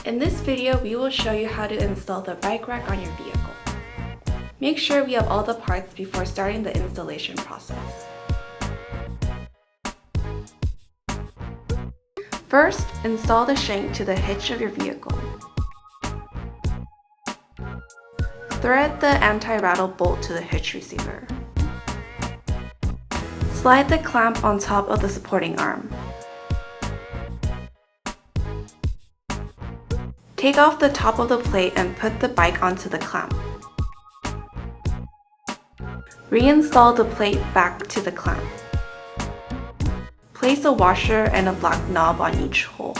In this video, we will show you how to install the bike rack on your vehicle. Make sure we have all the parts before starting the installation process. First, install the shank to the hitch of your vehicle. Thread the anti-rattle bolt to the hitch receiver. Slide the clamp on top of the supporting arm. Take off the top of the plate and put the bike onto the clamp. Reinstall the plate back to the clamp. Place a washer and a black knob on each hole.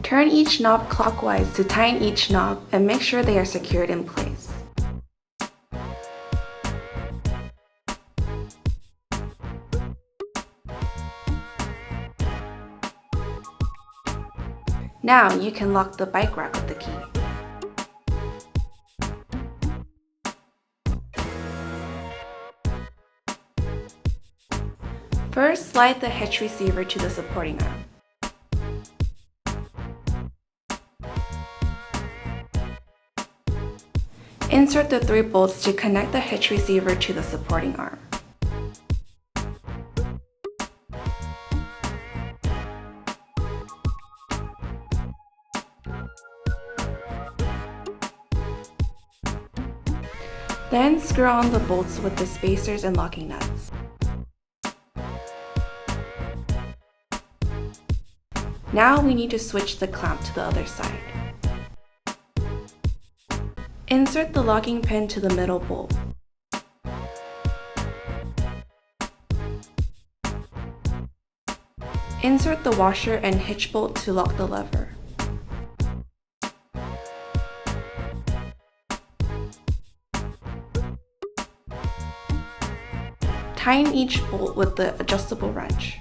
Turn each knob clockwise to tighten each knob and make sure they are secured in place. Now you can lock the bike rack with the key. First, slide the hitch receiver to the supporting arm. Insert the 3 bolts to connect the hitch receiver to the supporting arm. Then screw on the bolts with the spacers and locking nuts. Now we need to switch the clamp to the other side. Insert the locking pin to the middle bolt. Insert the washer and hitch bolt to lock the lever. Tighten each bolt with the adjustable wrench.